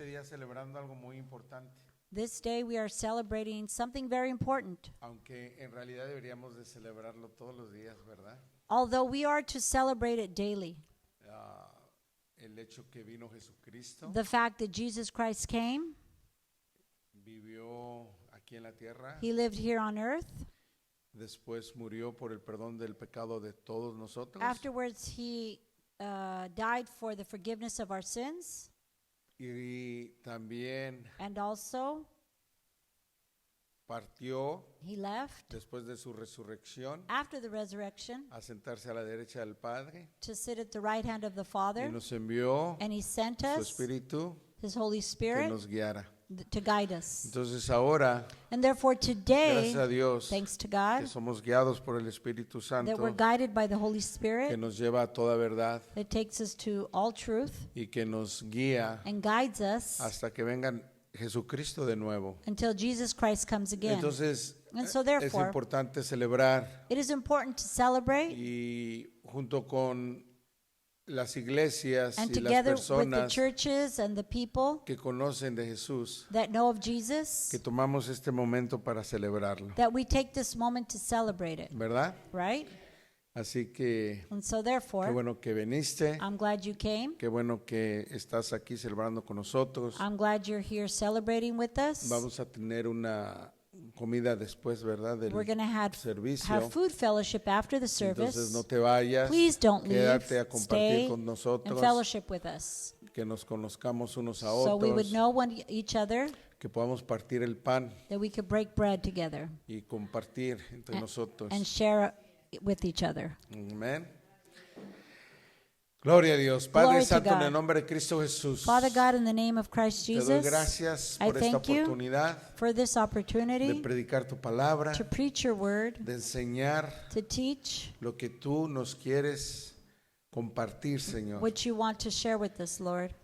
este día celebrando algo muy importante, This day we are celebrating something very important. aunque en realidad deberíamos de celebrarlo todos los días, ¿verdad? Although we are to celebrate it daily. El hecho que vino Jesucristo, The fact that Jesus Christ came, vivió aquí en la tierra, He lived here on earth. después murió por el perdón del pecado de todos nosotros, Afterwards, He died for the forgiveness of our sins. y también And also, partió He left después de su resurrección after the resurrection a sentarse a la derecha del Padre to sit at the right hand of the y Father. nos envió And He sent su us Espíritu His Holy que Spirit nos guiara. to guide us. Entonces ahora, And therefore today, gracias a Dios, thanks to que God, somos guiados por el Espíritu that we're Santo, guided by the Holy que Spirit, nos lleva a toda verdad that takes us to all truth y que nos guía and guides us hasta que venga Jesucristo de nuevo. until Jesus Christ comes again. Entonces, And so es therefore, importante celebrar it is important to celebrate, y junto con las iglesias and y las together with the personas churches and the people que conocen de Jesús, that know of Jesus, que tomamos este momento para celebrarlo, that we take this moment to celebrate it, ¿verdad? right? Así que And so qué therefore, bueno que viniste, I'm glad you came. qué bueno que estás aquí celebrando con nosotros. I'm glad you're here celebrating with us. Vamos a tener una comida después, ¿verdad? Del We're going to have servicio. food fellowship after the Entonces service. no te vayas, Please don't leave. quédate a compartir Stay con and nosotros, fellowship with us, que nos conozcamos unos a so we would otros, know each other, que podamos partir el pan that we could break bread together y compartir entre nosotros. and share it with each other. Amén. Gloria a Dios. Padre Glory to Santo, en God. el nombre de Cristo Jesús, Father God, in the name of Christ te doy Jesus, gracias I por esta thank you oportunidad for this de opportunity predicar tu palabra, to preach your word, de enseñar to teach lo que tú nos quieres compartir, Señor. what you want to share with us, Lord,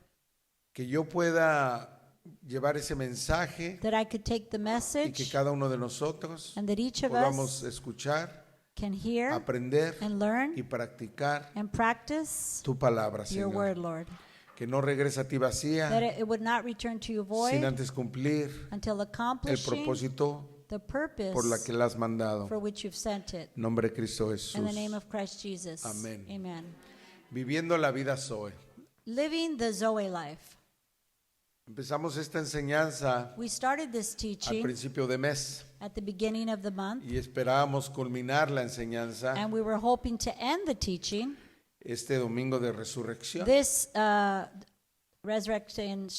Que yo pueda llevar ese mensaje that I could take the y que message cada uno de nosotros and that each of podamos us escuchar, can hear aprender and learn y practicar and practice tu palabra, your Señor. word, Lord, Que no regrese a ti that vacía it would not return to you sin void antes cumplir until el accomplishing propósito the purpose por la que la has mandado. for which you've sent it. En nombre de Cristo In the Jesús. name of Christ Jesus. Amén. Amen. Viviendo la vida Zoe. Living the Zoe life. Empezamos esta enseñanza We started this al teaching principio de mes at the beginning of the month, y esperábamos culminar la enseñanza and we were hoping to end the teaching este domingo de resurrección, this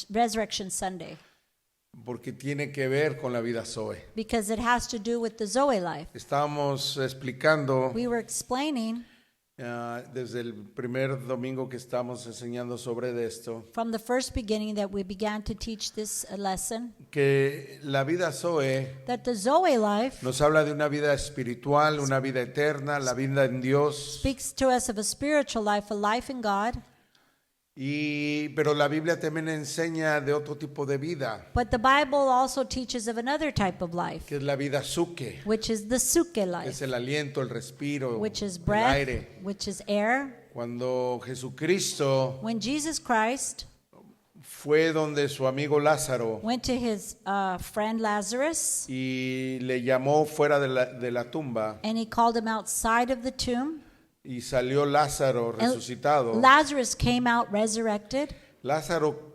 Resurrection Sunday, porque tiene que ver con la vida Zoe. because it has to do with the Zoe life. Estábamos explicando We were explaining desde el primer domingo que estamos enseñando sobre esto, from the first beginning that we began to teach this lesson que la vida Zoe that the Zoe life nos habla de una vida espiritual, una vida eterna, la vida en Dios, speaks to us of a spiritual life, a life in God. pero la Biblia también enseña de otro tipo de vida, But the Bible also teaches of another type of life, que es la vida suke, which is the Suke que life, es el aliento, el respiro, which is el breath, aire. which is air. Cuando Jesucristo When Jesus Christ fue donde su amigo Lázaro went to his friend Lazarus y le llamó fuera de la tumba and he called him outside of the tomb, y salió Lázaro and resucitado, Lazarus came out resurrected. Lázaro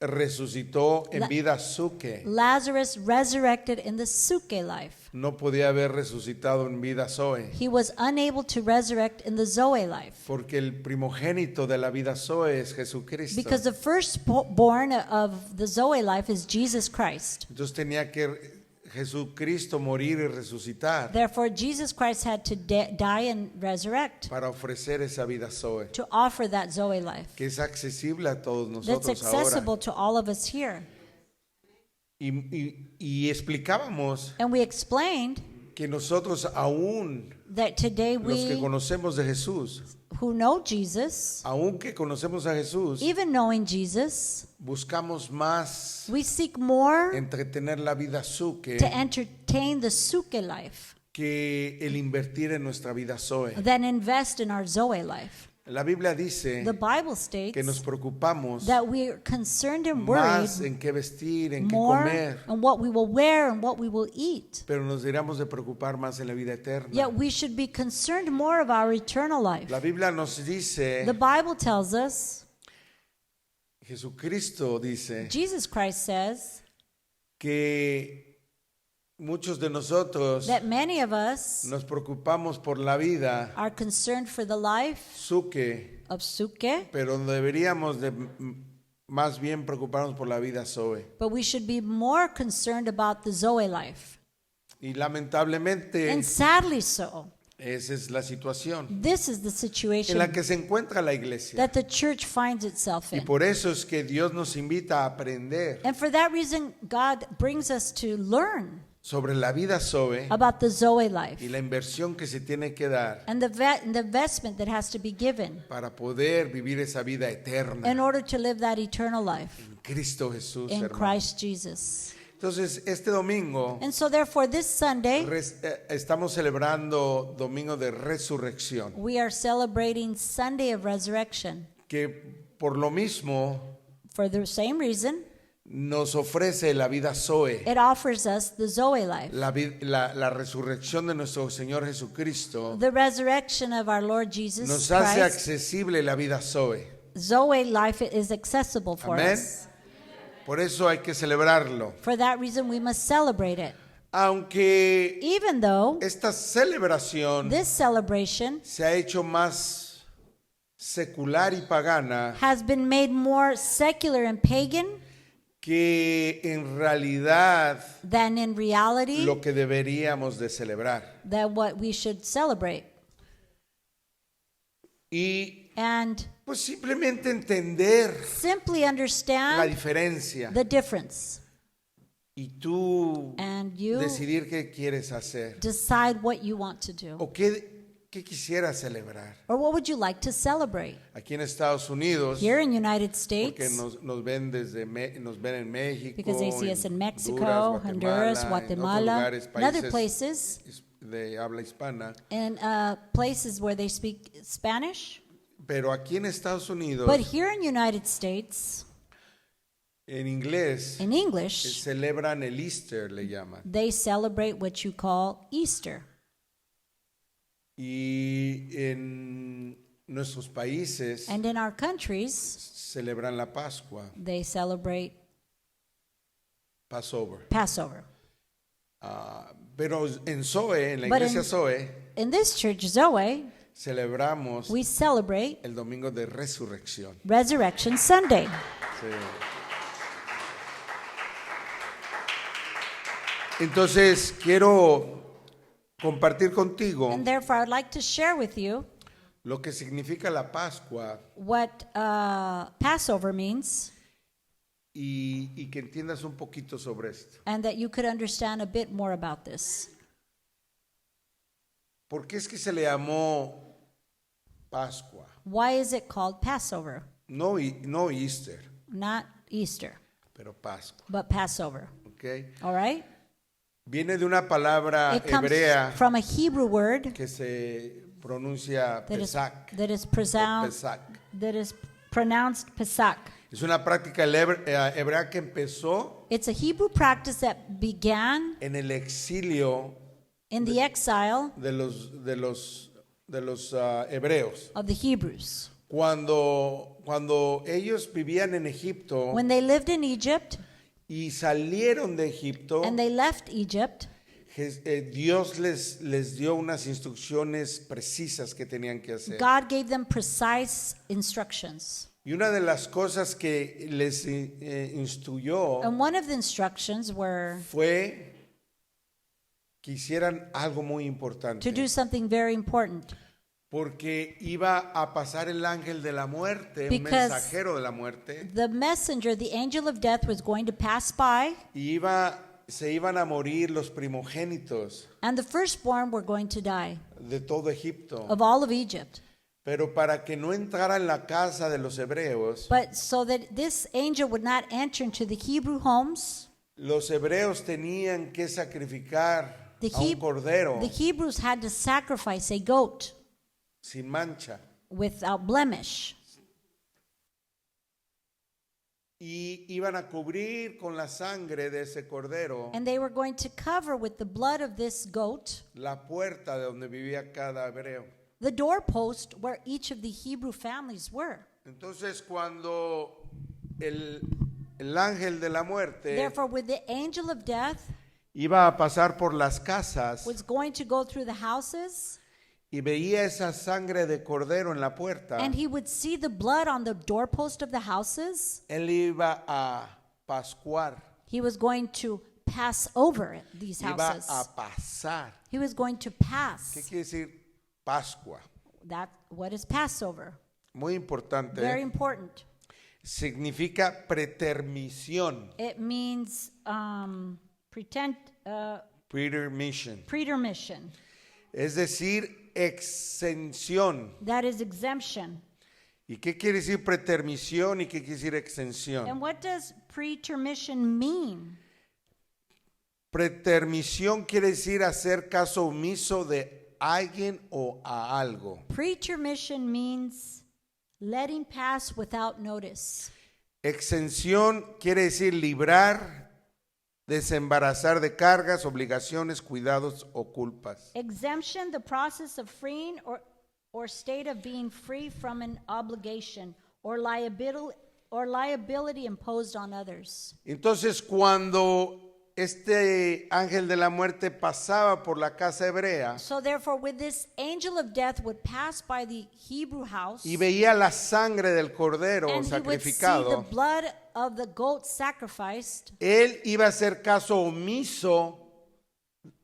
resucitó en La- vida suke. Lazarus resurrected in the Suke life. No podía haber resucitado en vida Zoe, He was unable to resurrect in the Zoe life porque el primogénito de la vida Zoe es Jesucristo. because the firstborn of the Zoe life is Jesus Christ. Entonces tenía que Jesucristo morir y resucitar Therefore, Jesus Christ had to die and resurrect para ofrecer esa vida Zoe, to offer that Zoe life que es accesible a todos that's nosotros ahora. accessible to all of us here. Y explicábamos And we explained que nosotros aún, that today los que we conocemos de Jesús, who know Jesus, aún que conocemos a Jesús, even knowing Jesus, buscamos más we seek more entretener la vida suke to entertain the Suke life que el invertir en nuestra vida Zoe. than invest in our Zoe life. La Biblia dice The Bible que nos states preocupamos that we are concerned and worried más en qué vestir, en qué more comer, on what we will wear and what we will eat. pero nos deberíamos de preocupar más en la vida eterna. Yet we should be concerned more of our eternal life. La Biblia nos dice, The Bible tells us, Jesucristo dice, Jesus Christ says, que muchos de nosotros that many of us nos preocupamos por la vida, are concerned for the life Suke, of Suke, pero deberíamos de más bien preocuparnos por la vida Zoe. but we should be more concerned about the Zoe life. Y lamentablemente And sadly so, esa es la situación this is the en situation la que se encuentra la iglesia. that the church finds itself Y in. por eso es que Dios nos invita a aprender And for that reason, God brings us to learn sobre la vida Zoe about the Zoe life y la inversión que se tiene que dar and the investment that has to be given para poder vivir esa vida in eterna order to live that eternal life en Cristo Jesús, in hermano. Christ Jesus. Entonces, este domingo And so therefore this Sunday, estamos celebrando Domingo de Resurrección, we are celebrating Sunday of Resurrection. que por lo mismo For the same reason, nos ofrece la vida Zoe, it offers us the Zoe life, la resurrección de nuestro Señor Jesucristo. the resurrection of our Lord Jesus Nos hace Christ. accesible la vida Zoe. Zoe life is accessible for Amén. us. Por eso hay que celebrarlo. For that reason, we must celebrate it. Aunque Even though esta celebración this celebration se ha hecho más secular y pagana, has been made more secular and pagan que en realidad than in reality lo que deberíamos de celebrar. than what we should celebrate. Y And pues simplemente entender simply la understand diferencia the difference. y tú And you decidir qué quieres hacer decide what you want to do. o qué quisieras celebrar. Or what would you like to celebrate? Aquí en Estados Unidos, Here in United porque States, nos ven nos ven en México, because they see us in Mexico, Honduras, Honduras, en otros Guatemala, lugares, and other países places, de habla hispana, and places where they speak Spanish. pero aquí en Estados Unidos, But here in United States, en inglés, in English, celebran el Easter, le llaman. they celebrate what you call Easter. Y en nuestros países And in our countries, celebran la Pascua, they celebrate Passover. Passover. Pero en Zoe, en la But iglesia in- Zoe, In this church, Zoe, celebramos we celebrate el Domingo de Resurrección. Resurrection Sunday. Sí. Entonces, quiero compartir contigo And therefore, I'd like to share with you lo que significa la Pascua what Passover means y que entiendas un poquito sobre esto. and that you could understand a bit more about this. ¿Por qué es que se le llamó Pascua? Why is it called Passover? No Easter, Not Easter, pero Pascua. but Passover. ¿Ok? All right? Viene de una palabra It comes hebrea from a Hebrew word que se pronuncia Pesach. that is Pesach. pronounced Pesach. Es una práctica hebrea que empezó It's a Hebrew practice that began en el exilio in the exile de los hebreos. of the Hebrews. Cuando ellos vivían en Egipto When they lived in Egypt y salieron de Egipto, and they left Egypt, Dios les dio unas instrucciones precisas que tenían que hacer. God gave them precise instructions. Y una de las cosas que les instruyó And one of the instructions were fue que hicieran algo muy to importante, do something very important. porque iba a pasar el ángel de la muerte, un Because mensajero de la muerte, The messenger, the angel of death, was going to pass by, y se iban a morir los primogénitos and the firstborn were going to die de todo Egipto. of all of Egypt. Pero para que no entrara en la casa de los hebreos, But so that this angel would not enter into the Hebrew homes, los hebreos tenían que sacrificar the, a un cordero the Hebrews had to sacrifice a goat sin mancha. without blemish. Y iban a cubrir con la sangre de ese cordero And they were going to cover with the blood of this goat la puerta de donde vivía cada hebreo. the doorpost where each of the Hebrew families were. Entonces cuando el ángel de la muerte Therefore, with the angel of death iba a pasar por las casas was going to go through the houses, y veía esa sangre de cordero en la puerta, and he would see the blood on the doorpost of the houses, él iba a pascuar, he was going to pass over these iba houses. a pasar. He was going to ¿Qué pass. quiere decir Pascua? What is Passover? Muy importante. Very important. Significa pretermisión, It means pretermission. pretermission. Es decir, exención. That is exemption. ¿Y qué quiere decir pretermisión y qué quiere decir exención? And what does pretermission mean? Pretermisión quiere decir hacer caso omiso de alguien o a algo. Pretermission means letting pass without notice. Exención quiere decir librar, desembarazar de cargas, obligaciones, cuidados o culpas. Exemption, the process of freeing or state of being free from an obligation or liability imposed on others. Entonces, cuando este ángel de la muerte pasaba por la casa hebrea So therefore, with this angel of death would pass by the Hebrew house, y veía la sangre del cordero and he would see the sacrificado, blood of the goat sacrificed, él iba a hacer caso omiso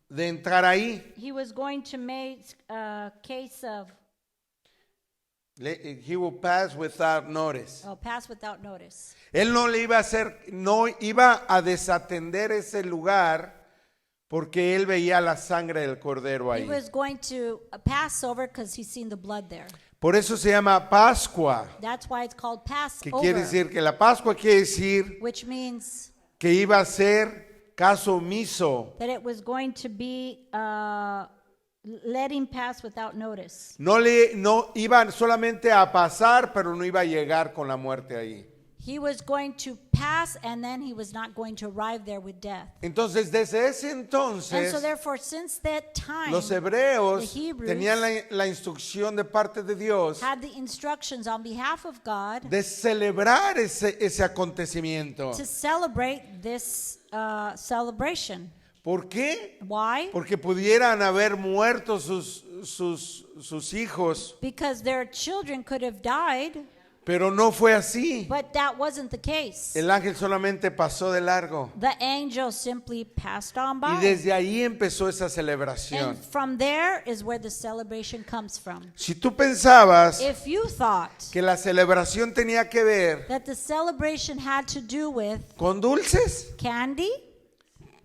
de entrar ahí. he was going to make a case of He will pass without notice. pass without notice. Él no le iba a hacer, no iba a desatender ese lugar porque él veía la sangre del cordero He ahí. was going to pass over because he's seen the blood there. Por eso se llama Pascua, That's why it's called que quiere Passover, decir que la Pascua quiere decir which means que iba a ser caso omiso. that it was going to be letting pass without notice. No iba solamente a pasar, pero no iba a llegar con la muerte ahí. He was going to pass, and then he was not going to arrive there with death. Entonces, desde ese And entonces, so therefore, since that time, los hebreos the Hebrews tenían la instrucción de parte de Dios had the instructions on behalf of God de celebrar ese acontecimiento. to celebrate this celebration. ¿Por qué? Why? Porque pudieran haber muerto sus hijos, Because their children could have died, pero no fue así. but that wasn't the case. El ángel solamente pasó de largo. The angel simply passed on Y by. desde ahí empezó esa celebración. And from there is where the celebration comes from. Si tú pensabas If you thought que la celebración tenía que ver that the celebration had to do with con dulces, candy,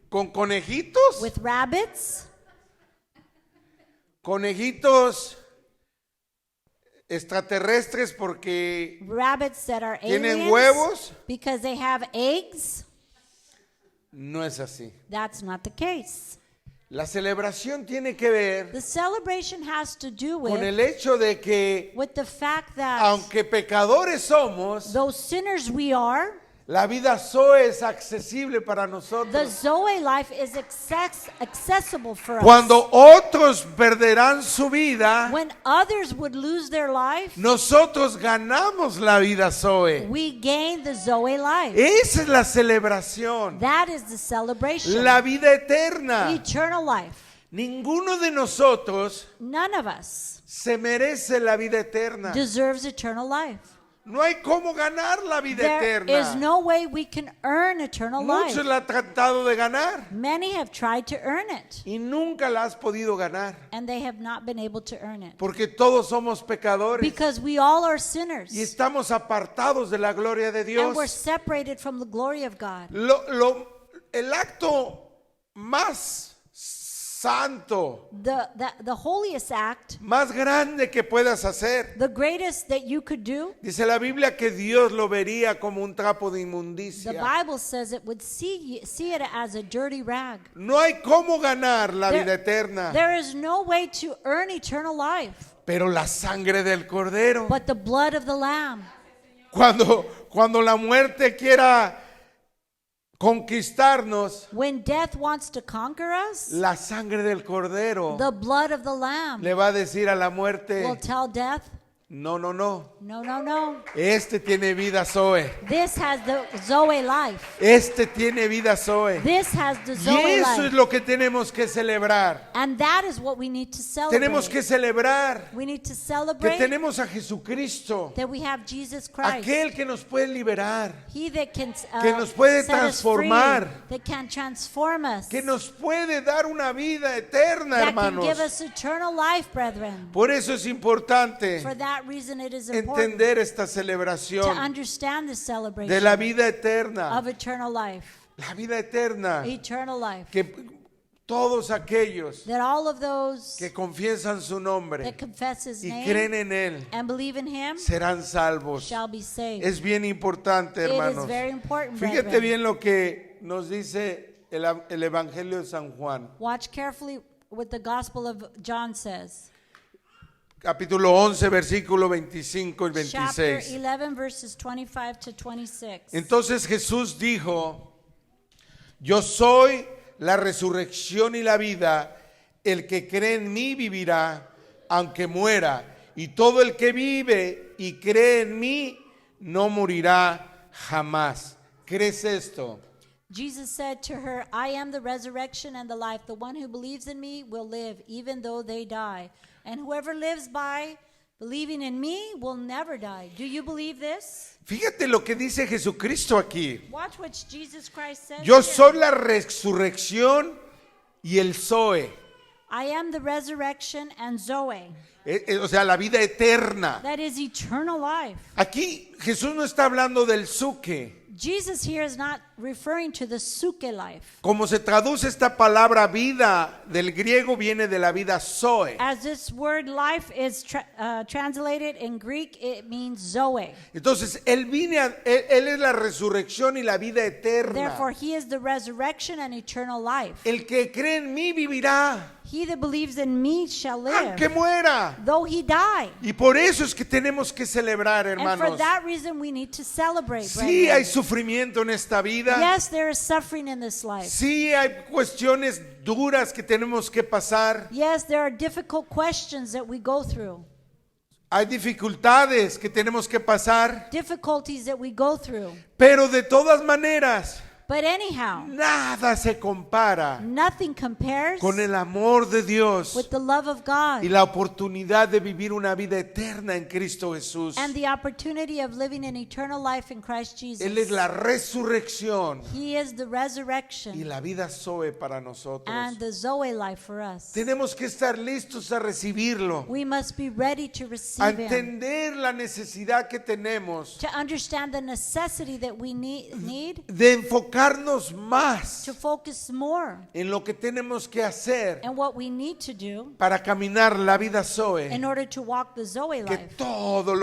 con conejitos, with rabbits extraterrestres porque that are tienen aliens, huevos, because they have eggs, no es así. that's not the case. La celebración tiene que ver The celebration has to do con with el hecho de que the fact that aunque pecadores somos, those sinners we are, la vida Zoe es accesible para the nosotros. Zoe life is accessible for us. Cuando otros perderán su vida, When others would lose their life, nosotros ganamos la vida Zoe. we gain the Zoe life. Esa es la celebración, That is the celebration. la vida eterna. Eternal life. Ninguno de nosotros None of us se merece la vida eterna. deserves eternal life. No hay cómo ganar la vida There is eterna. no way we can earn eternal life. Muchos la han tratado de ganar Many have tried to earn it, y nunca la has podido ganar. and they have not been able to earn it. Porque todos somos pecadores Because we all are sinners, y estamos apartados de la gloria de and we're Dios. separated from the glory of God. El acto más santo, the holiest act, más grande que puedas hacer. the greatest that you could do. Dice la Biblia que Dios lo vería como un trapo de The inmundicia. Bible says it would see it as a dirty rag. No hay cómo ganar la There- vida eterna, There is no way to earn eternal life pero la sangre del Cordero. but the blood of the Lamb. Cuando la muerte quiera conquistarnos, When death wants to conquer us, la sangre del Cordero the blood of the Lamb le va a decir a la will muerte, tell death, no, no, no, no, no, no. este tiene vida Zoe, This has the Zoe life. este tiene vida Zoe. This has the Y Zoe eso es life. lo que tenemos que celebrar. And that is what we need to Tenemos que celebrate. celebrar We need to que celebrate tenemos a Jesucristo, that we have Jesus Christ. aquel que nos puede liberar, He that can que nos puede set us free, transformar, that can transform us, que nos puede dar una vida eterna, that can hermanos. give us eternal life, brethren. Por eso es importante For that reason, it is important entender esta to celebración understand the de celebration la vida eterna. of eternal life. La vida eterna, Eternal life. que todos aquellos That all of those que confiesan su nombre that confess His y name creen en Él and believe in Him serán salvos. shall be saved. Es bien importante, It is hermanos. very important, Fíjate brethren. bien lo que nos dice el Evangelio de San Juan, Watch carefully what the Gospel of John says. capítulo 11, versículo 25 y Chapter 26. 11, verses 25 to 26. Entonces Jesús dijo, yo soy la resurrección y la vida, el que cree en mí vivirá, aunque muera, y todo el que vive y cree en mí no morirá jamás. ¿Crees esto? Jesus said to her, I am the resurrection and the life. The one who believes in me will live, even though they die. And whoever lives by believing in me will never die. Do you believe this? Fíjate lo que dice Jesucristo aquí. Watch what Jesus Christ says. Yo here. soy la resurrección y el Zoe. I am the resurrection and Zoe. O sea, la vida eterna. That is eternal life. Aquí Jesús no está hablando del suke. Jesus here is not referring to the suke life. Como se traduce esta palabra vida del griego, viene de la vida Zoe. As this word life is translated in Greek, it means Zoe. Entonces, él es la resurrección y la vida eterna. Therefore, he is the resurrection and eternal life. El que cree en mí vivirá, He that believes in me shall live, aunque muera. though he die. Y por eso es que tenemos que celebrar, And for hermanos. that reason, we need to celebrate. Sí brethren. hay sufrimiento en esta vida. Yes, there is suffering in this life. Sí hay cuestiones duras que tenemos que pasar. Yes, there are difficult questions that we go through, Hay dificultades que tenemos que pasar. difficulties that we go through. Pero de todas maneras, But anyhow, nada se compara nothing compares con el amor de Dios with the love of God y la oportunidad de vivir una vida eterna en Cristo Jesús. and the opportunity of living an eternal life in Christ Él es Jesus. la resurrección He is the y resurrection la vida Zoe para nosotros. and the Zoe life for us. Tenemos que estar listos a recibirlo, We must be ready to a receive Him, entender la necesidad que tenemos to understand the necessity that we need de enfocarnos más to focus more en lo que tenemos que hacer on what we need to do para caminar la vida Zoe. in order to walk the Zoe Que life. todo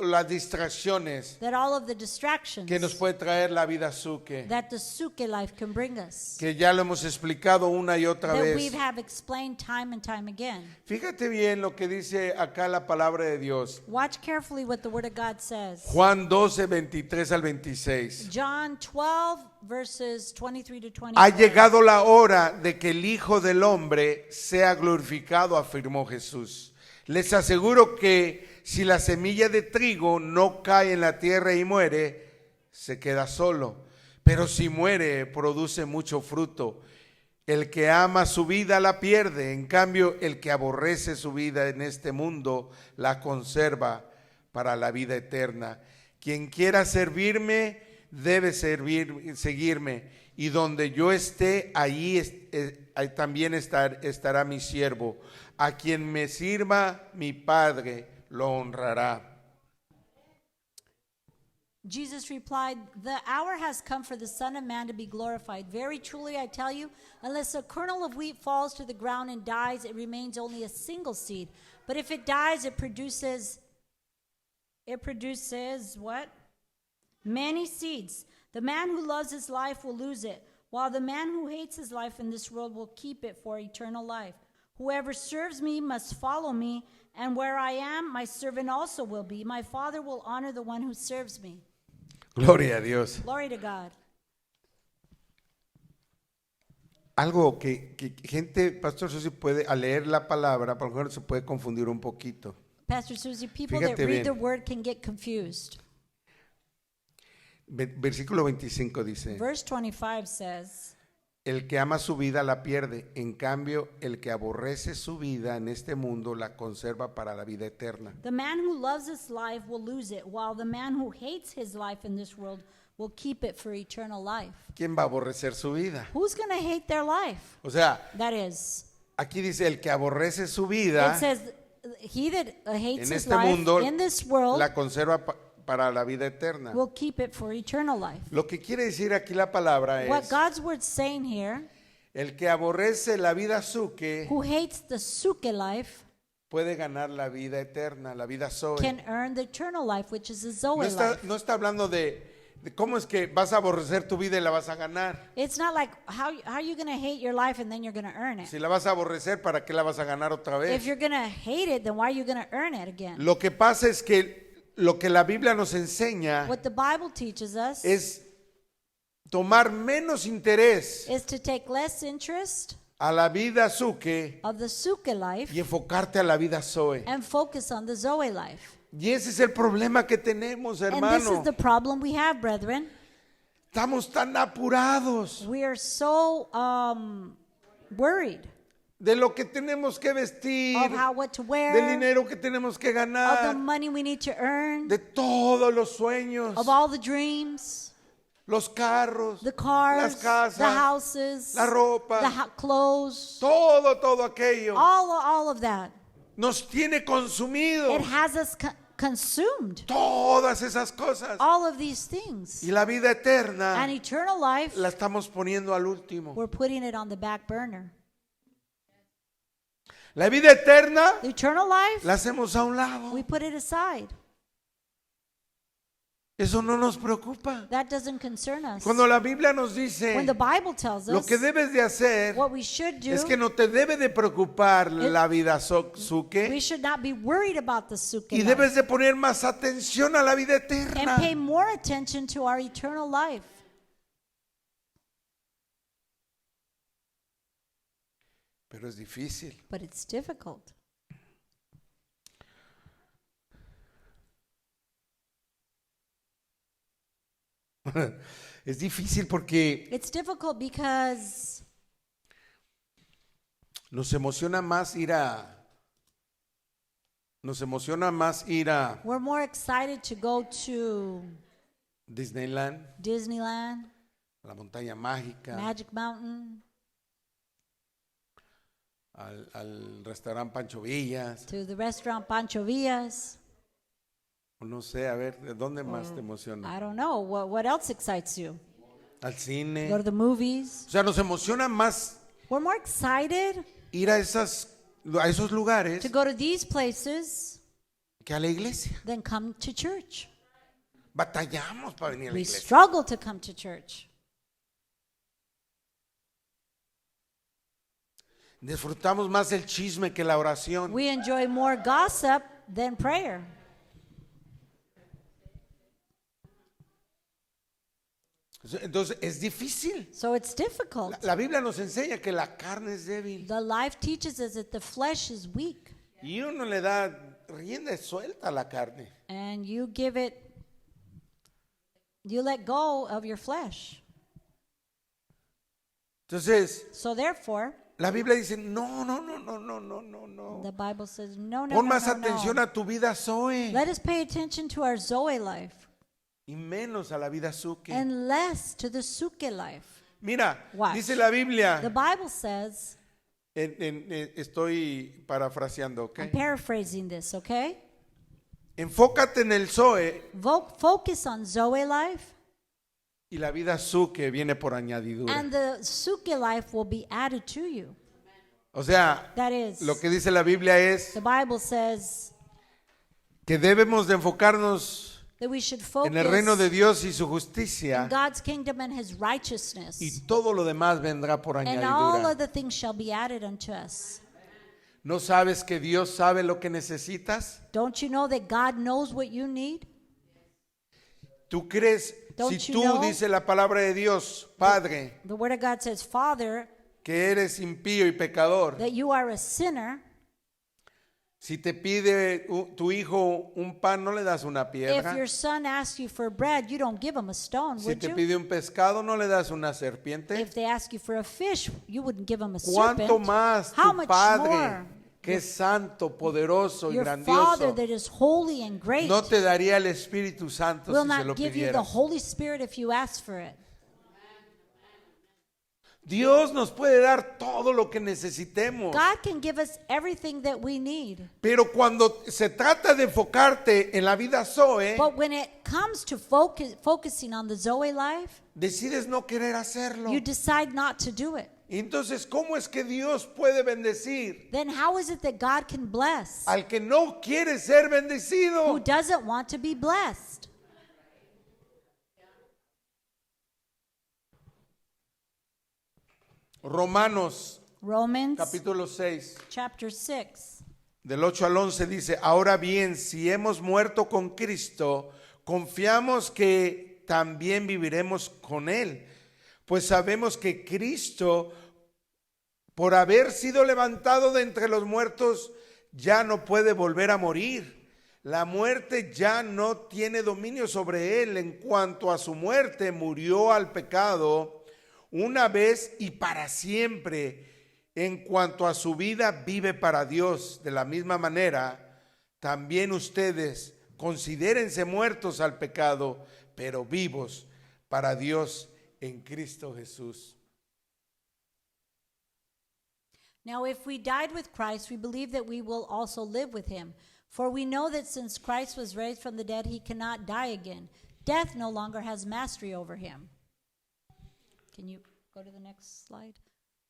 las distracciones That all of the distractions que nos puede traer la vida Zuke, that the Suke life can bring us, que ya lo hemos explicado una y otra that we vez. have explained time and time again. Fíjate bien lo que dice acá la palabra de Dios. Watch carefully what the Word of God says. Juan 12, 23 al 26. John 12, verses 23 to Ha 24. llegado la hora de que el Hijo del Hombre sea glorificado, afirmó Jesús. Les aseguro que si la semilla de trigo no cae en la tierra y muere, se queda solo. Pero si muere, produce mucho fruto. El que ama su vida la pierde. En cambio, el que aborrece su vida en este mundo la conserva para la vida eterna. Quien quiera servirme debe seguirme. Y donde yo esté, ahí también estará mi siervo. A quien me sirva, mi Padre lo honrará. Jesus replied, "The hour has come for the Son of Man to be glorified. Very truly I tell you, unless a kernel of wheat falls to the ground and dies, it remains only a single seed. But if it dies, it produces what? Many seeds. The man who loves his life will lose it, while the man who hates his life in this world will keep it for eternal life. Whoever serves me must follow me, and where I am, my servant also will be. My Father will honor the one who serves me." Gloria a Dios. Glory to God. Algo que gente, Pastor Susi, puede, al leer la palabra, por lo mejor se puede confundir un poquito. Pastor Susie, people Fíjate that read bien. the word can get confused. Versículo 25 dice: Verse 25 says, el que ama su vida la pierde, en cambio el que aborrece su vida en este mundo la conserva para la vida eterna. "The man who loves his life will lose it, while the man who hates his life in this world will keep it for eternal life." ¿Quién va a aborrecer su vida? Who's going to hate their life? O sea, That is, aquí dice el que aborrece su it vida says, he that hates en his este life mundo in this world la conserva para la vida eterna. will keep it for eternal life. Lo que quiere decir aquí la palabra What es God's word's saying here, el que aborrece la vida suke who hates the suke life puede ganar la vida eterna, la vida zoe. can earn the eternal life, which is the Zoe life. No está hablando de cómo es que vas a aborrecer tu vida y la vas a ganar. It's not like how are you going to hate your life and then you're going to earn it. Si la vas a aborrecer, ¿para qué la vas a ganar otra If vez? you're going to hate it, then why are you going to earn it again? Lo que pasa es que lo que la Biblia nos enseña What the Bible teaches us es tomar menos interés is to take less interest a la vida suke of the suke life y enfocarte a la vida zoe. and focus on the Zoe life. Y ese es el problema que tenemos, And this is hermano. the problem we have, brethren. Estamos tan apurados We are so worried de lo que tenemos que vestir, of what to del wear, dinero que tenemos que of the ganar, money we need to earn, de todos los sueños, of all the dreams, los carros, the cars, las casas, the houses, la ropa, the clothes, todo aquello all of that. nos tiene consumido, It has us consumed. todas esas cosas. All of these things. Y la vida And eterna eternal life, la estamos poniendo al último. we're putting it on the back burner. La vida eterna The eternal life, la hacemos a un lado. we put it aside. Eso no nos preocupa. That doesn't concern us. Cuando la Biblia nos dice When the Bible tells lo us que debes de hacer what we should do, es que no te debe de preocupar la vida suke we should not be worried about the suke y life debes de poner más atención a la vida and pay eterna. more attention to our eternal life. Pero es difícil. But it's difficult. Es difícil porque It's difficult because nos emociona más ir a we're more excited to go to Disneyland, Disneyland, a la montaña mágica, Magic Mountain, al restaurante Pancho Villas, to the restaurant Pancho Villas. o no sé, a ver, ¿de dónde más te emociona? I don't know. What else excites you? Al cine. Go to the movies. O sea, nos emociona más We're more excited ir a esos lugares to go to these places que a la iglesia. than come to church. Batallamos para venir a la We iglesia. struggle to come to church. Disfrutamos más el chisme que la oración. We enjoy more gossip than prayer. Entonces es difícil. So it's difficult. La Biblia nos enseña que la carne es débil The life teaches us that the flesh is weak, y uno le da rienda suelta a la carne. and you let go of your flesh. Entonces So therefore, la Biblia dice no. the Bible says, no, Pon más atención no. a tu vida Zoe Let us pay attention to our Zoe life y menos a la vida Suke. and less to the Suke life. Mira, Watch. dice la Biblia, The Bible says, estoy parafraseando, ¿ok? I'm paraphrasing this, okay? Enfócate en el Zoe Focus on Zoe life, y la vida Su que viene por añadidura. and the Suke life will be added to you. O sea, That is, lo que dice la Biblia es the Bible says que debemos de enfocarnos that we should en el reino de focus Dios y su on justicia, God's kingdom and his righteousness, y todo lo demás vendrá por and all añadidura. other things shall be added unto us. ¿No sabes que Dios sabe lo que necesitas? Don't you know that God knows what you need? ¿Tú crees, Don't si you tú, know? dice la palabra de Dios, Padre, The Word of God says, Father, que eres impío y pecador, that you are a sinner. si te pide tu hijo un pan, no le das una If piedra? your son asks you for bread, you don't give him a stone, Si would te you? pide un pescado, no le das una serpiente? If they ask you for a fish, you wouldn't give him a ¿Cuánto serpent. más How tu much Padre, more que es santo, poderoso y your Father grandioso, that is holy and great no te daría el Espíritu Santo will si se lo not give you the pidieras? Holy Spirit if you ask for it? Dios nos puede dar todo lo que necesitemos. God can give us everything that we need. Pero cuando se trata de enfocarte en la vida Zoe, But when it comes to focusing on the Zoe life, decides no querer hacerlo. you decide not to do it. Entonces, ¿cómo es que Dios puede bendecir Then how is it that God can bless al que no quiere ser who bendecido? doesn't want to be blessed? Romanos Romans capítulo 6, chapter 6. del 8 al 11 dice, ahora bien, si hemos muerto con Cristo, confiamos que también viviremos con Él, pues sabemos que Cristo, por haber sido levantado de entre los muertos, ya no puede volver a morir. La muerte ya no tiene dominio sobre Él. En cuanto a su muerte, murió al pecado una vez y para siempre. En cuanto a su vida, vive para Dios. De la misma manera, también ustedes considérense muertos al pecado, pero vivos para Dios en Cristo Jesús. Now, if we died with Christ, we believe that we will also live with him. For we know that since Christ was raised from the dead, he cannot die again. Death no longer has mastery over him. Can you go to the next slide?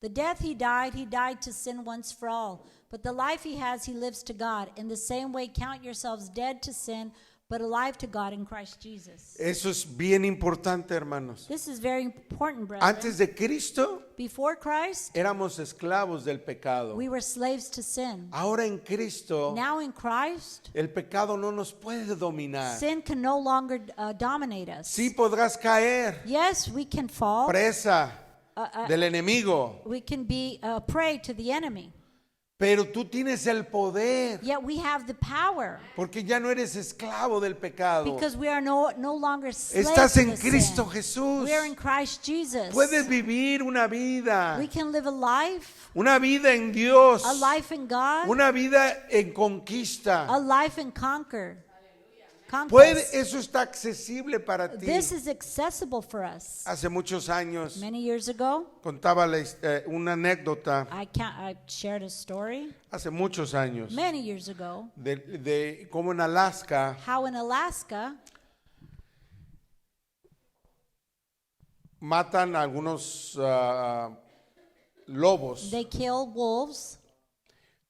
The death he died to sin once for all. But the life he has, he lives to God. In the same way, count yourselves dead to sin, but alive to God in Christ Jesus. Eso es bien importante, hermanos. This is very important, brethren. Antes de Cristo Before Christ, éramos esclavos del pecado. we were slaves to sin. Ahora en Cristo Now in Christ, el pecado no nos puede dominar. sin can no longer dominate us. Sí podrás caer Yes, we can fall. presa del enemigo, We can be prey to the enemy. pero tú tienes el poder Yet we have the power porque ya no eres esclavo del pecado. because we are no longer slaves Estás to en the Cristo sin. Jesús. We are in Christ Jesus. Puedes vivir una vida, We can live a life en Dios, a life in God, una vida en conquista. a life in conquest. Eso está accesible para ti. This is accessible for us. Hace muchos años Many years ago, contaba una anécdota, I shared a story hace muchos años, many years ago de cómo en Alaska how in Alaska matan a algunos lobos, they kill wolves,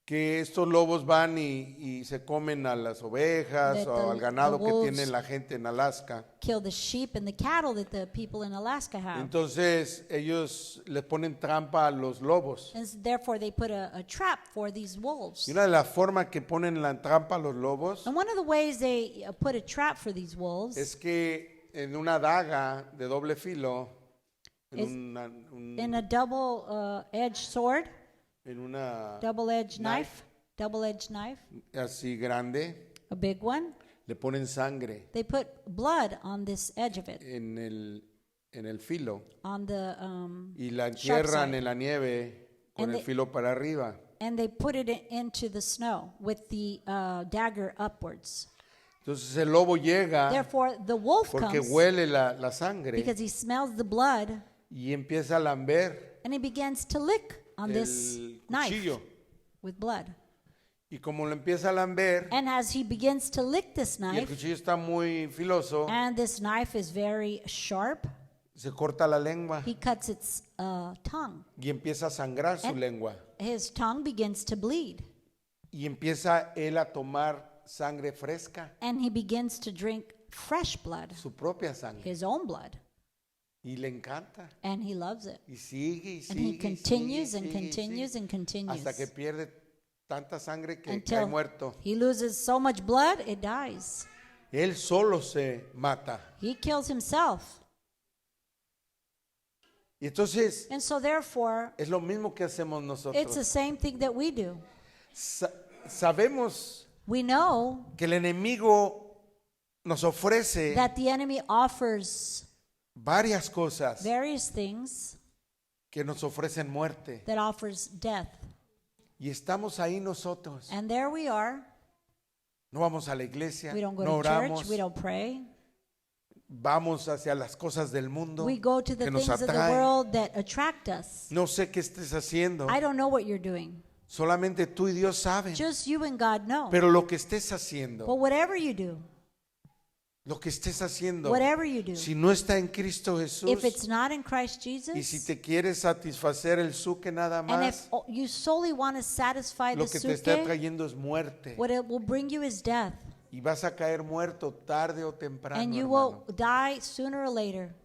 que estos lobos van y se comen a las ovejas That o al ganado the que wolves tiene la gente en Alaska. kill the sheep and the cattle that the people in Alaska have. Entonces ellos les ponen trampa a los lobos. And therefore they put a trap for these wolves. Y una de las formas que ponen la trampa a los lobos And one of the ways they put a trap for these wolves es que en una daga de doble filo, Is- en in a double-edged sword, una double-edged Knife. double-edged knife, así grande, a big one. le ponen sangre They put blood on this edge of it, en el filo on the y la sharp entierran side. en la nieve con And el they- filo para arriba. And they put it into the snow with the dagger upwards. Entonces el lobo llega Therefore, the wolf porque comes huele la sangre because he smells the blood y empieza a lamber and he begins to lick on this el knife cuchillo. with blood. Y como lo empieza a lamber, And as he begins to lick this y el knife, cuchillo está muy filoso, and this knife is very sharp, se corta la lengua he cuts its tongue. y empieza a sangrar su And- lengua. His tongue begins to bleed, Y empieza él a tomar sangre fresca, and he begins to drink fresh blood, su propia sangre. his own blood, Y le encanta. and he loves it. Y sigue y And he sigue. y continues sigue, and sigue, y continues sigue, and continues hasta que pierde tanta sangre que cae until muerto. he loses so much blood, it dies. Él solo se mata. He kills himself. Y entonces And so therefore, es lo mismo que hacemos it's the nosotros. same thing that we do. Sabemos We know que el enemigo nos ofrece that the enemy offers varias cosas various things que nos ofrecen muerte. that offers death. Y estamos ahí nosotros. And there we are. No vamos a la iglesia, We don't go no to oramos, church, we don't pray. vamos hacia las cosas del mundo We go to the que nos things of the atraen. world that attract us. No sé qué estés haciendo, I don't know what you're doing. solamente tú y Dios saben. Just you and God know. Pero lo que estés haciendo, But whatever you do, lo que estés haciendo, whatever you do, si no está en Cristo Jesús if it's not in Christ y si Jesus, te quieres satisfacer el suque nada and if más, you solely want to satisfy the lo que te está suke, trayendo es muerte. what it will bring you is death. Y vas a caer muerto tarde o temprano, And you hermano. will die sooner or later.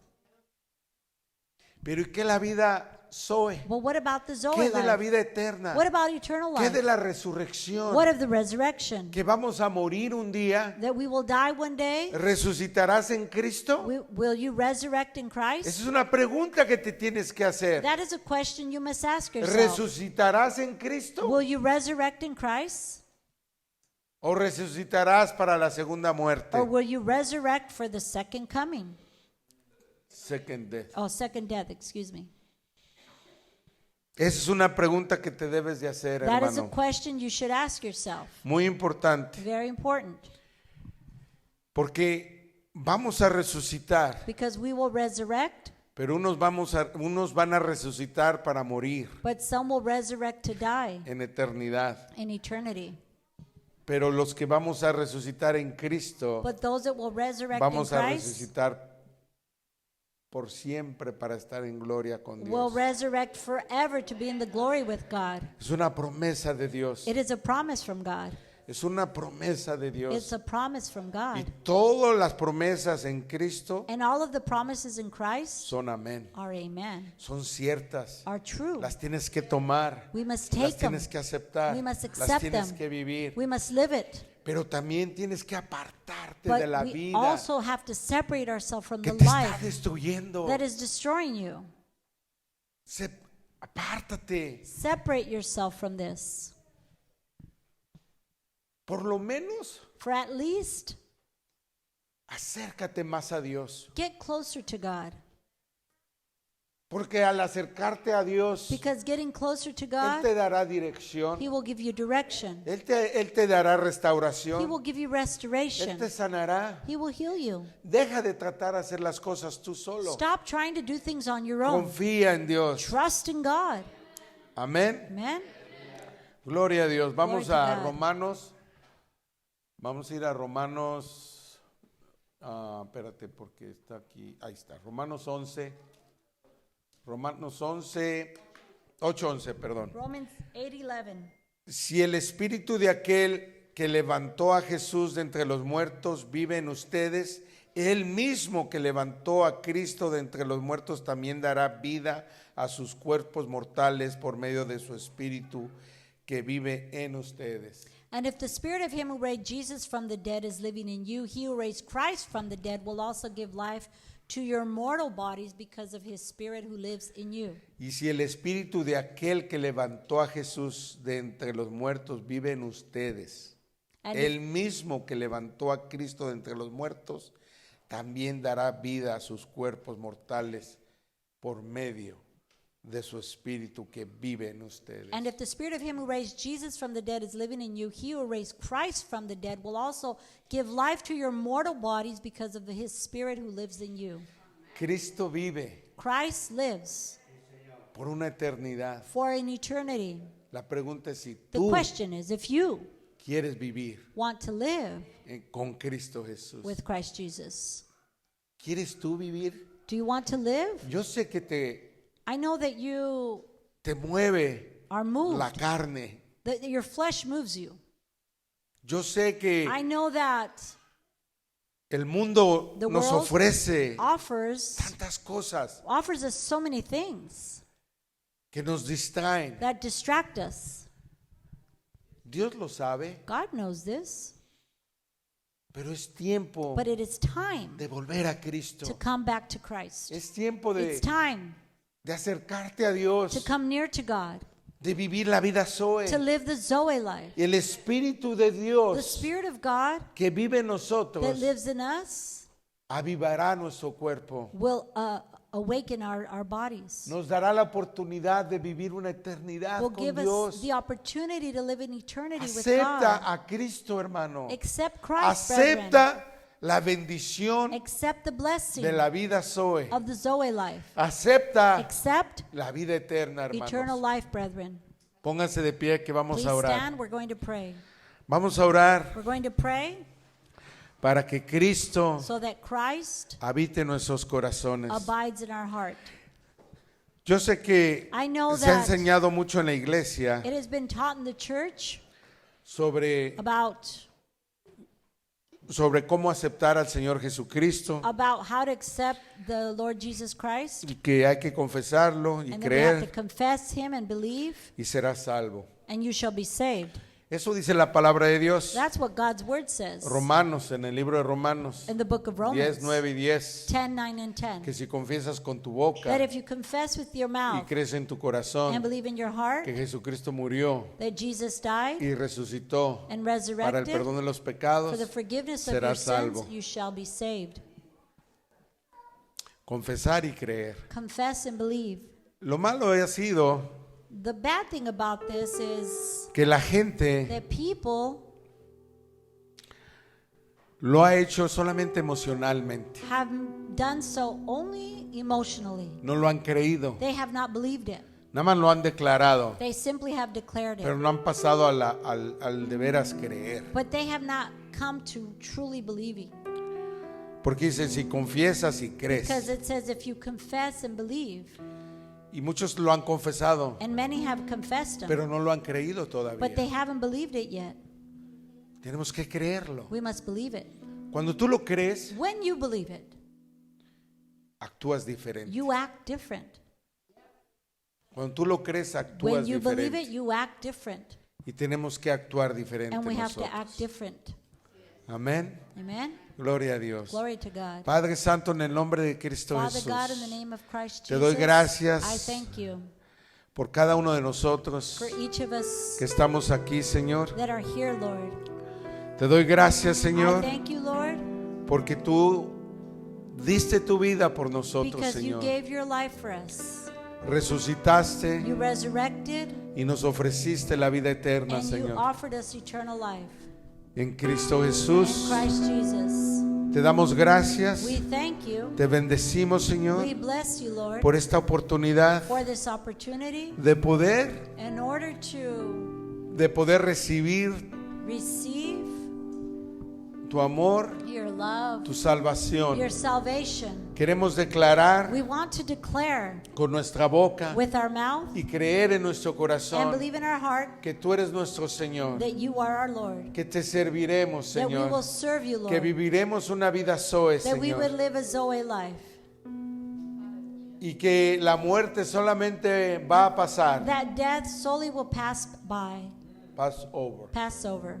Pero ¿y qué la vida Zoe? But what about the ¿Qué Zoe de la life? vida eterna? What about eternal ¿Qué de life? la resurrección? What of the resurrection? Que vamos a morir un día. That we will die one day? ¿Resucitarás en Cristo? Will you resurrect in Esa Christ? es una pregunta que te tienes que hacer. That is a question you must ask yourself. ¿Resucitarás en Cristo? Will you resurrect in Christ? ¿O resucitarás para la segunda muerte? Or will you resurrect for the second coming? Second death. Oh, second death, excuse me. Esa es una pregunta que te debes de hacer, That is a hermano. question you should ask yourself. Muy importante. Very important. Porque vamos a resucitar, Because we will resurrect, pero unos van a resucitar para morir but some will resurrect to die en eternidad. in eternity. Pero los que vamos a resucitar en Cristo, But those that will resurrect in vamos a Christ resucitar por siempre para estar en gloria con will Dios. resurrect forever to be in the glory with God. Es una promesa de Dios. It is a promise from God. Es una promesa de It's Dios. a promise from Y God. todas las promesas en Cristo And all of the promises in Christ son amén. are amen, Son ciertas. are true. Las tienes que tomar. We must Las take them. tienes que aceptar. We must Las accept tienes them. que vivir. We must live it. Pero también tienes que apartarte But de la we vida also have to separate ourselves from que the te está life destruyendo. that is destroying you. Apártate. Separate yourself from this. Por lo menos For at least acércate más a Dios. get closer to God. Porque al acercarte a Dios, Because getting closer to Él God, te dará dirección. He will give you direction. Él te dará He restauración. will give you Él restoration. te sanará. He will heal you. Deja de tratar de hacer las cosas tú solo. Stop trying to do things on your own. Confía en Dios. Trust in God. Amén. Amen. Gloria a Dios. Vamos Glory to a God. Romanos. Vamos a ir a Romanos. Espérate, porque está aquí. Ahí está. Romanos 11. Romanos 11. 8:11, perdón. Romans 8:11. Si el espíritu de aquel que levantó a Jesús de entre los muertos vive en ustedes, él mismo que levantó a Cristo de entre los muertos también dará vida a sus cuerpos mortales por medio de su espíritu que vive en ustedes. And if the spirit of him who raised Jesus from the dead is living in you, he who raised Christ from the dead will also give life to your mortal bodies because of his spirit who lives in you. Y si el espíritu de aquel que levantó a Jesús de entre los muertos vive en ustedes, And él mismo que levantó a Cristo de entre los muertos también dará vida a sus cuerpos mortales por medio de su espíritu que vive en ustedes. And if the spirit of him who raised Jesus from the dead is living in you, he who raised Christ from the dead will also give life to your mortal bodies because of his spirit who lives in you. Cristo vive Christ lives por una eternidad. for an eternity. La pregunta es si The tú question is, if you quieres vivir want to live con Cristo Jesús. with Christ Jesus? ¿Quieres tú vivir? Do you want to live? Yo sé que I know that you te mueve are moved, la carne. that your flesh moves you. Yo sé que I know that el mundo the nos world ofrece offers tantas cosas us so many things que nos distraen. that distract us. Dios lo sabe, God knows this, pero es tiempo but it is time de volver a Cristo. to come back to Christ. Es tiempo It's time de acercarte a to Dios, come near to God, de vivir la vida Zoe. to live the Zoe life. Y el Espíritu de The Dios Spirit of God que vive en that nosotros lives in us avivará nuestro cuerpo. will awaken our bodies. Nos dará la oportunidad de vivir una eternidad Will con give us Dios. the opportunity to live in eternity with Acepta God. a Cristo, hermano. Accept Christ, brethren. Acepta la bendición Accept the blessing de la vida Zoe. of the Zoe life. Acepta Accept la vida eterna, eternal hermanos. life, brethren. Pónganse de pie que vamos Please a orar. stand. We're going to pray. Vamos a orar We're going to pray para que Cristo so that Christ habite en nuestros corazones. abides in our heart. Yo sé que I know se ha that enseñado mucho en la iglesia it has been taught in the church sobre cómo aceptar al Señor Jesucristo about how to accept the Lord Jesus Christ, y que hay que confesarlo y and that we have to creer confess Him and believe, y serás salvo. and you shall be saved. Eso dice la palabra de Dios. That's what God's word says Romanos, en el libro de Romanos in the book of 10, Romans 9 y 10, 10, 9, and 10. que si confiesas con tu boca That if you confess with your y mouth crees en tu and corazón believe in your heart que Jesucristo murió that Jesus died y resucitó and para el resurrected perdón de los for pecados, the forgiveness of your serás sins, salvo. you shall be saved. Confesar y creer. Confess and believe. Lo malo ha sido The bad thing about this is que la gente that people lo ha hecho solamente emocionalmente. have done so only emotionally. No lo han creído. They have not believed it. Nada más lo han declarado, They simply have declared pero it. no han pasado al de veras creer. But they have not come to truly believing. Porque dice, si confiesas y Because crees. it says if you confess and believe, Y muchos lo han confesado, and many have confessed them, pero no lo han creído but they todavía. haven't believed it yet. Tenemos que creerlo. We must believe it. Cuando tú lo crees, When you believe it, actúas diferente. you act different. Cuando tú lo crees, actúas When you believe it, diferente. you act different. Y tenemos que actuar diferente And we have to act nosotros. different. Amén. Amen. Gloria a Dios. Glory to God. Padre Santo, en el nombre de Cristo Father God, in the Jesús, name of Christ te doy Jesus, gracias I thank you por cada uno de nosotros for each of us que estamos aquí, Señor. that are here, Lord. Te doy gracias, I Señor, thank you, Lord, porque tú diste tu vida por nosotros, because you Señor. gave your life for us. Resucitaste You resurrected y nos ofreciste la vida eterna, and you Señor. offered us eternal life. En Cristo In Jesús, Christ Jesus. te damos gracias, We thank you. te bendecimos, Señor, We bless you, Lord, por esta oportunidad for this opportunity de poder in order to recibir receive tu amor, your love, tu salvación. your salvation. Queremos declarar We want to declare con nuestra boca with our mouth y creer en nuestro and corazón believe in our heart que tú eres nuestro Señor, that you are our Lord, que te serviremos, that we will Señor, serve you, que Lord, viviremos una vida Zoe, that we would Señor, live a Zoe life, y que la muerte solamente va a pasar. that death solely will pass over,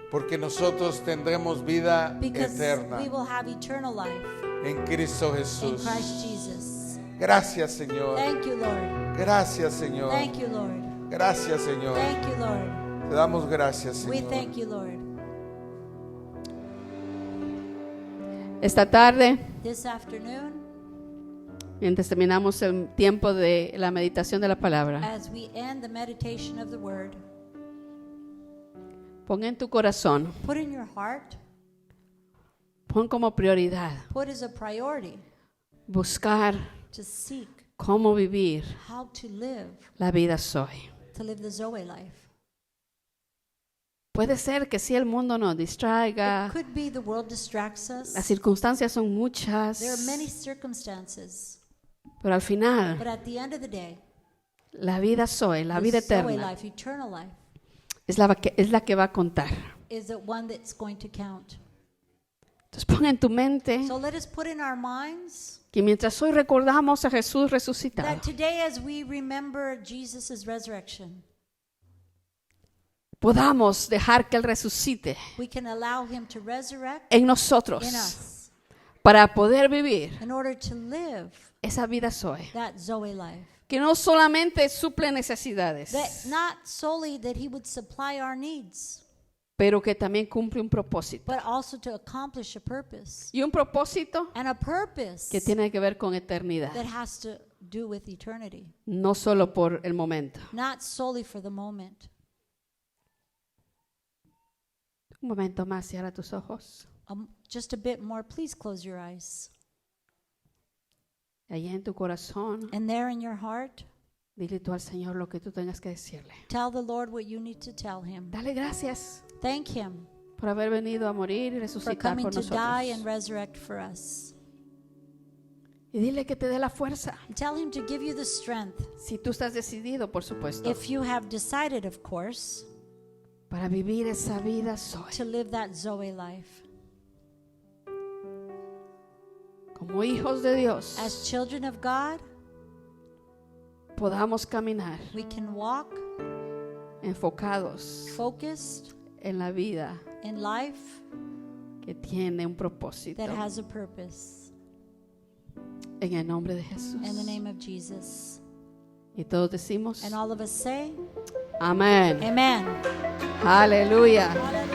Porque nosotros tendremos vida because eterna we will have eternal life en Cristo in Jesús. Christ Jesus. Gracias, Señor. Thank you, Lord. Gracias, Señor. Thank you, Lord. Gracias, Señor. Thank you, Lord. Te damos gracias, We Señor. thank you, Lord. Esta tarde, This afternoon, mientras terminamos el tiempo de la meditación de la palabra, as we end the meditation of the word, pon en tu corazón, put in your heart, pon como prioridad put as a priority buscar to seek cómo vivir how to live la vida Zoe. the Zoe life. Puede ser que si el mundo nos distraiga, It could be the world distracts us. las circunstancias son muchas, There are many circumstances. pero al final, But at the end of the day, la vida Zoe, la the vida Zoe eterna, life, eternal life, es la que va a contar. is the one that's going to count. Entonces pon en tu mente So let us put in our minds que mientras hoy recordamos a Jesús resucitado, that today, as we remember Jesus' resurrection, podamos dejar que Él resucite we can allow him to resurrect en nosotros in us para poder vivir in order to live esa vida Zoe, that Zoe life. que no solamente suple necesidades, That not solely that he would supply our needs, pero que también cumple un propósito. but also to accomplish a purpose. Y un propósito And a purpose que tiene que ver con eternidad, that has to do with eternity, no solo por el momento. not solely for the moment. Un momento más, cierra tus ojos. Just a bit more, please close your eyes. Allí en tu corazón, And there in your heart, dile tú al Señor lo que tú tengas que decirle. tell the Lord what you need to tell him. Dale gracias Thank him por haber venido a morir y for resucitar coming por to die and nosotros. resurrect for us. Y dile que te dé la fuerza. Tell him to give you the strength, Si tú estás decidido, por supuesto, if you have decided, of course, para vivir esa vida Zoe. to live that Zoe life. Como hijos de Dios, As children of God, podamos caminar we can walk enfocados focused en la vida in life que tiene un propósito. that has a purpose. En el nombre de Jesús. In the name of Jesus. Y todos decimos, And all of us say, amén. Amen. Aleluya. Hallelujah.